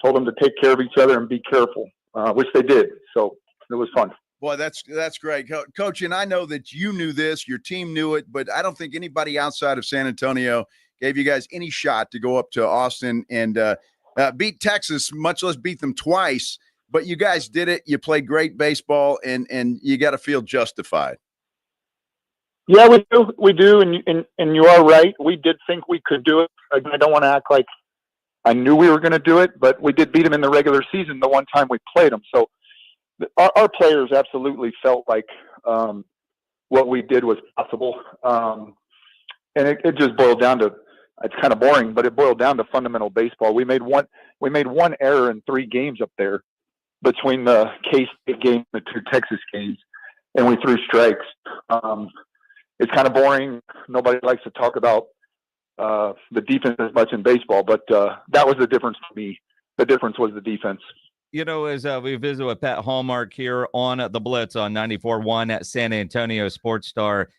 told them to take care of each other and be careful, which they did. So it was fun. Boy, that's great. Coach, and I know that you knew this, your team knew it, but I don't think anybody outside of San Antonio gave you guys any shot to go up to Austin and beat Texas, much less beat them twice. But you guys did it. You played great baseball, and you got to feel justified. Yeah, we do, and you are right. We did think we could do it. I don't want to act like I knew we were going to do it, but we did beat them in the regular season the one time we played them. So our players absolutely felt like what we did was possible. And it just boiled down to, it's kind of boring, but it boiled down to fundamental baseball. We made one error in 3 games up there between the K-State game and the 2 Texas games, and we threw strikes. It's kind of boring. Nobody likes to talk about the defense as much in baseball, but that was the difference for me. The difference was the defense. You know, as we visit with Pat Hallmark here on the Blitz on 94.1 at San Antonio Sports Star,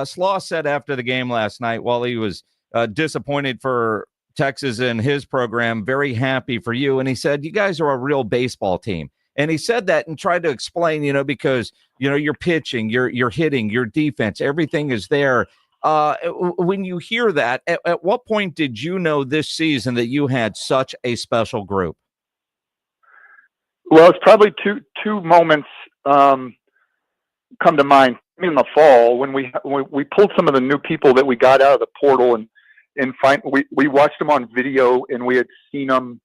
Slaw said after the game last night, while he was disappointed for Texas and his program, very happy for you. And he said, you guys are a real baseball team. And he said that and tried to explain, because, you're pitching, you're hitting, your defense, everything is there. When you hear that, at what point did you know this season that you had such a special group? Well, it's probably two moments come to mind. In the fall, when we pulled some of the new people that we got out of the portal and we watched them on video, and we had seen them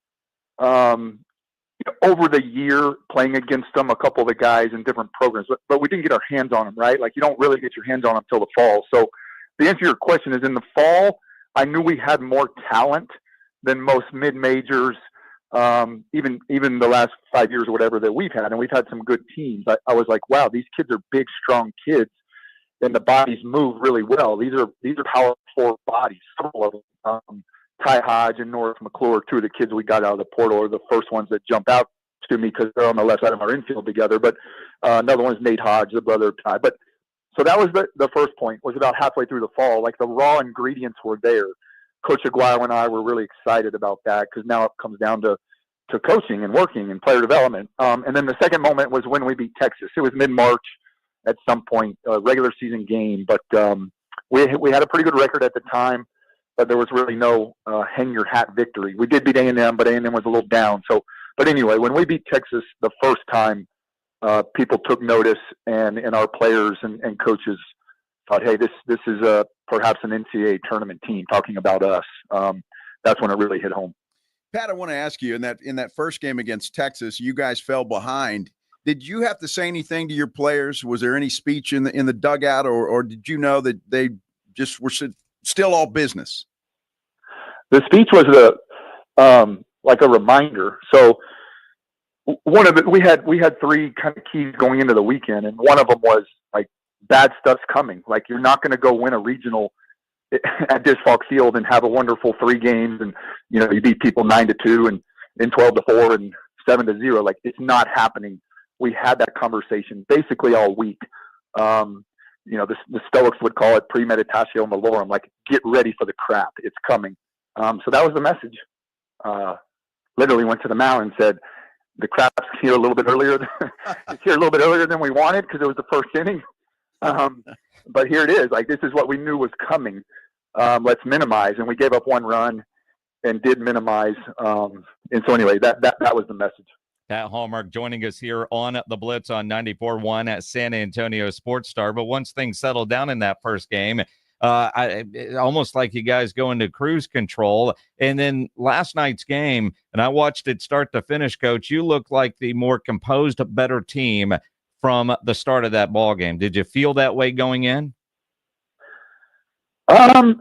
over the year playing against them, a couple of the guys in different programs, but we didn't get our hands on them, right? Like, you don't really get your hands on them until the fall. So the answer to your question is, in the fall, I knew we had more talent than most mid-majors, even the last 5 years or whatever that we've had, and we've had some good teams. I was like, wow, these kids are big, strong kids. and the bodies move really well. These are powerful bodies, several of them. Ty Hodge and Norris McClure, two of the kids we got out of the portal, are the first ones that jump out to me because they're on the left side of our infield together. But another one is Nate Hodge, the brother of Ty. But so that was the first point, was about halfway through the fall. Like, the raw ingredients were there. Coach Aguayo and I were really excited about that, because now it comes down to coaching and working and player development. And then the second moment was when we beat Texas. It was mid-March at some point, a regular season game. But we had a pretty good record at the time, but there was really no hang-your-hat victory. We did beat A&M, but A&M was a little down. So, but anyway, when we beat Texas the first time, people took notice, and our players and coaches thought, hey, this is perhaps an NCAA tournament team talking about us. That's when it really hit home. Pat, I want to ask you, in that first game against Texas, you guys fell behind. Did you have to say anything to your players? Was there any speech in the dugout, or did you know that they just were still all business? The speech was like a reminder. So one of it, we had three kind of keys going into the weekend, and one of them was like, bad stuff's coming. Like, you're not going to go win a regional at Disch-Falk Field and have a wonderful 3 games, and you beat people 9-2 and 12-4 and 7-0. Like, it's not happening. We had that conversation basically all week. The Stoics would call it premeditatio malorum, like, get ready for the crap. It's coming. So that was the message. Literally went to the mound and said, the crap's here a little bit earlier. It's here a little bit earlier than we wanted, because it was the first inning. But here it is. Like, this is what we knew was coming. Let's minimize. And we gave up 1 run and did minimize. And so anyway, that was the message. Pat Hallmark joining us here on The Blitz on 94.1 at San Antonio Sports Star. But once things settled down in that first game, almost like you guys go into cruise control. And then last night's game, and I watched it start to finish, Coach, you look like the more composed, better team from the start of that ball game. Did you feel that way going in? Not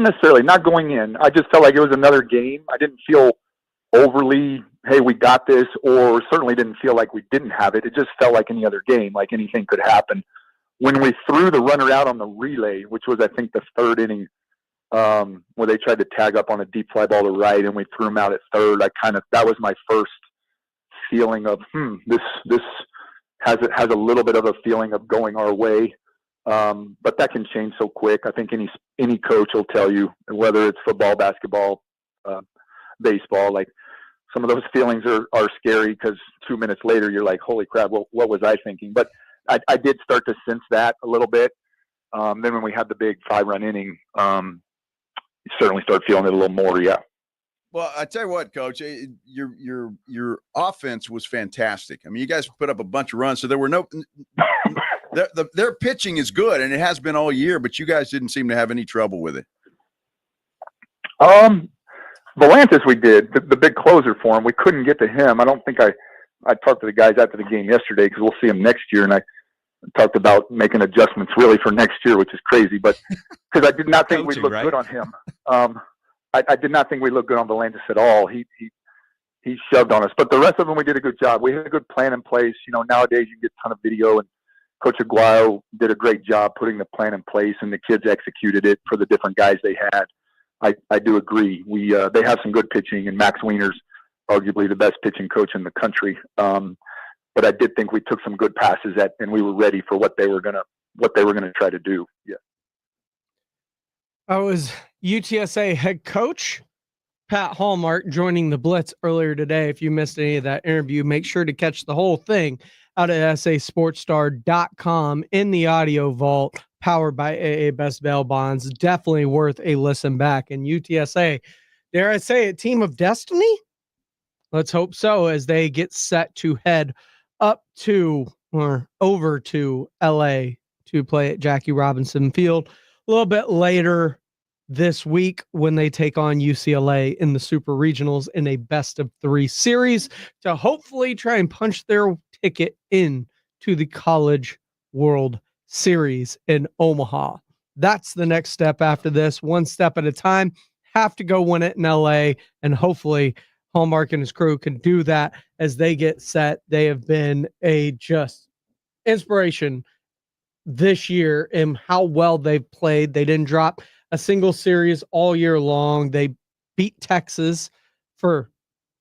necessarily, not going in. I just felt like it was another game. I didn't feel overly, hey, we got this, or certainly didn't feel like we didn't have it. It just felt like any other game, like anything could happen. When we threw the runner out on the relay, which was, I think, the 3rd inning, where they tried to tag up on a deep fly ball to right, and we threw him out at 3rd, that was my first feeling of, this has a little bit of a feeling of going our way. But that can change so quick. I think any coach will tell you, whether it's football, basketball, baseball, like, some of those feelings are scary, because 2 minutes later you're like, holy crap, what was I thinking? But I did start to sense that a little bit. Then when we had the big 5-run inning, you certainly start feeling it a little more. Yeah. Well, I tell you what, Coach, your offense was fantastic. I mean, you guys put up a bunch of runs, so there were no their pitching is good, and it has been all year, but you guys didn't seem to have any trouble with it. Volantis, we did the big closer for him. We couldn't get to him. I don't think I talked to the guys after the game yesterday, because we'll see him next year, and I talked about making adjustments really for next year, which is crazy, but because I did not think we looked good on him. I did not think we looked good on Volantis at all. He shoved on us, but the rest of them, we did a good job. We had a good plan in place. Nowadays you get a ton of video, and Coach Aguayo did a great job putting the plan in place, and the kids executed it for the different guys they had. I do agree. They have some good pitching, and Max Wiener's arguably the best pitching coach in the country. But I did think we took some good passes and we were ready for what they were gonna try to do. Yeah. I was UTSA head coach Pat Hallmark joining the Blitz earlier today. If you missed any of that interview, make sure to catch the whole thing out at sasportstar.com in the audio vault, powered by AA Best Bail Bonds. Definitely worth a listen back. And UTSA, dare I say, a team of destiny? Let's hope so, as they get set to head up to or over to LA to play at Jackie Robinson Field a little bit later this week, when they take on UCLA in the Super Regionals in a best-of-3 series to hopefully try and punch their ticket in to the College World Series in Omaha. That's the next step after this, one step at a time. Have to go win it in LA, and hopefully Hallmark and his crew can do that as they get set. They have been a just inspiration this year and how well they've played. They didn't drop a single series all year long. They beat Texas for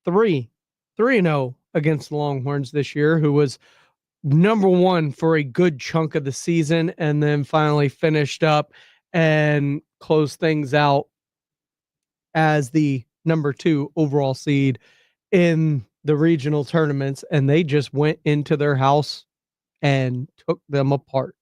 3-0 against the Longhorns this year, who was number one for a good chunk of the season, and then finally finished up and closed things out as the number 2 overall seed in the regional tournaments. And they just went into their house and took them apart.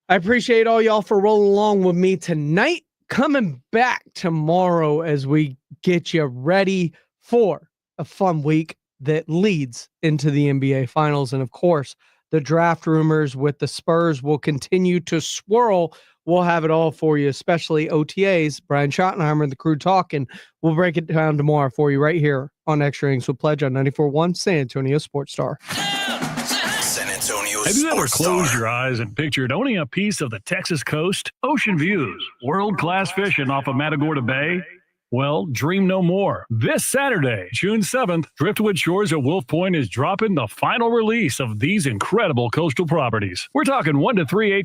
I appreciate all y'all for rolling along with me tonight. Coming back tomorrow as we get you ready for a fun week that leads into the NBA Finals. And of course, the draft rumors with the Spurs will continue to swirl. We'll have it all for you, especially OTAs. Brian Schottenheimer and the crew talking. We'll break it down tomorrow for you right here on Extra Innings with Pledge on 94.1 San Antonio Sports Star. San Antonio Have you ever Sports closed Star. your eyes and pictured owning a piece of the Texas coast? Ocean views, world-class fishing off of Matagorda Bay? Well, dream no more. This Saturday, June 7th, Driftwood Shores at Wolf Point is dropping the final release of these incredible coastal properties. We're talking 1 to 3 acre